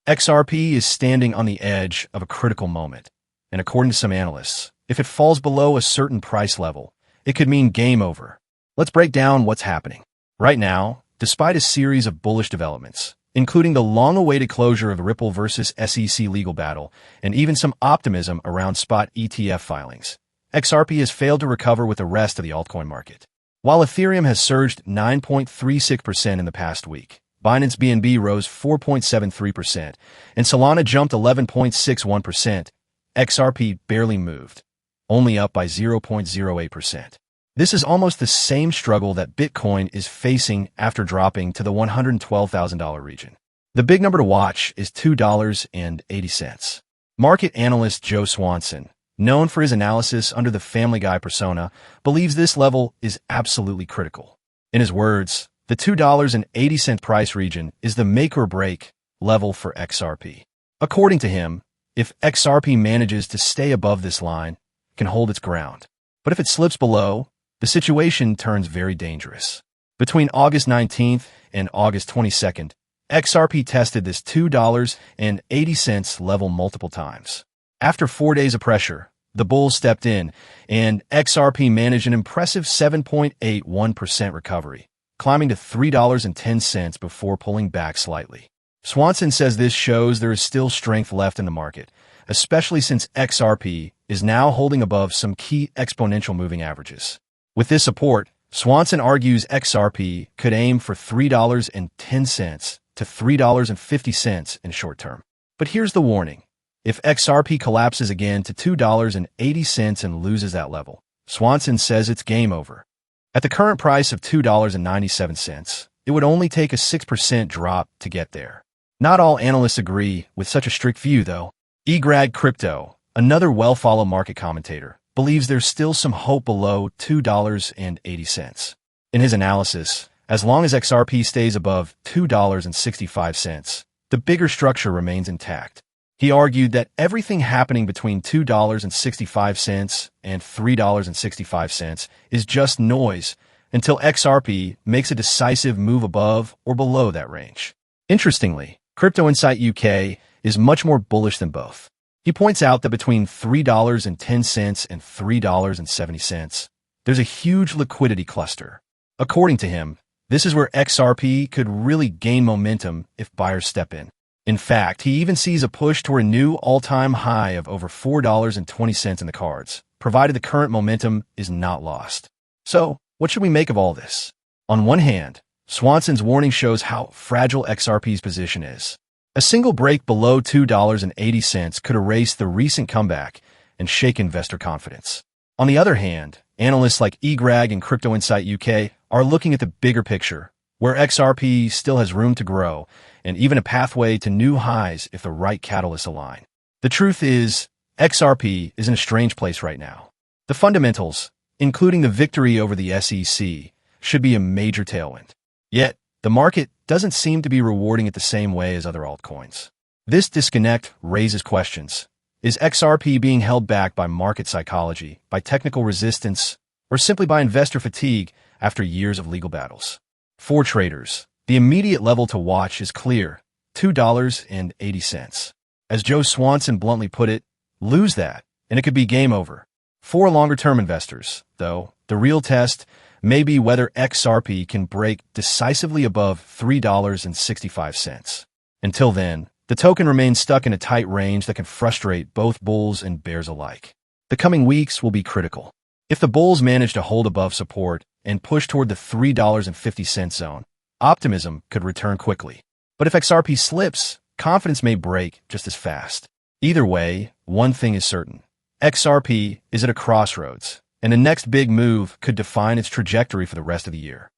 XRP is standing on the edge of a critical moment, and according to some analysts, if it falls below a certain price level, it could mean game over. Let's break down what's happening. Right now, despite a series of bullish developments, including the long-awaited closure of the Ripple versus SEC legal battle, and even some optimism around spot ETF filings, XRP has failed to recover with the rest of the altcoin market. While Ethereum has surged 9.36% in the past week, Binance BNB rose 4.73%, and Solana jumped 11.61%, XRP barely moved, only up by 0.08%. This is almost the same struggle that Bitcoin is facing after dropping to the $112,000 region. The big number to watch is $2.80. Market analyst Joe Swanson, known for his analysis under the Family Guy persona, believes this level is absolutely critical. In his words, the $2.80 price region is the make-or-break level for XRP. According to him, if XRP manages to stay above this line, it can hold its ground. But if it slips below, the situation turns very dangerous. Between August 19th and August 22nd, XRP tested this $2.80 level multiple times. After 4 days of pressure, the bulls stepped in, and XRP managed an impressive 7.81% recovery, climbing to $3.10 before pulling back slightly. Swanson says this shows there is still strength left in the market, especially since XRP is now holding above some key exponential moving averages. With this support, Swanson argues XRP could aim for $3.10 to $3.50 in short term. But here's the warning. If XRP collapses again to $2.80 and loses that level, Swanson says it's game over. At the current price of $2.97, it would only take a 6% drop to get there. Not all analysts agree with such a strict view, though. XRP Crypto, another well-followed market commentator, believes there's still some hope below $2.80. In his analysis, as long as XRP stays above $2.65, the bigger structure remains intact. He argued that everything happening between $2.65 and $3.65 is just noise until XRP makes a decisive move above or below that range. Interestingly, Crypto Insight UK is much more bullish than both. He points out that between $3.10 and $3.70, there's a huge liquidity cluster. According to him, this is where XRP could really gain momentum if buyers step in. In fact, he even sees a push toward a new all-time high of over $4.20 in the cards, provided the current momentum is not lost. So, what should we make of all this? On one hand, Swanson's warning shows how fragile XRP's position is. A single break below $2.80 could erase the recent comeback and shake investor confidence. On the other hand, analysts like XRP and Crypto Insight UK are looking at the bigger picture, where XRP still has room to grow and even a pathway to new highs if the right catalysts align. The truth is, XRP is in a strange place right now. The fundamentals, including the victory over the SEC, should be a major tailwind. Yet, the market doesn't seem to be rewarding it the same way as other altcoins. This disconnect raises questions. Is XRP being held back by market psychology, by technical resistance, or simply by investor fatigue after years of legal battles? For traders, the immediate level to watch is clear, $2.80. As Joe Swanson bluntly put it, lose that, and it could be game over. For longer-term investors, though, the real test may be whether XRP can break decisively above $3.65. Until then, the token remains stuck in a tight range that can frustrate both bulls and bears alike. The coming weeks will be critical. If the bulls manage to hold above support and push toward the $3.50 zone, optimism could return quickly. But if XRP slips, confidence may break just as fast. Either way, one thing is certain. XRP is at a crossroads, and the next big move could define its trajectory for the rest of the year.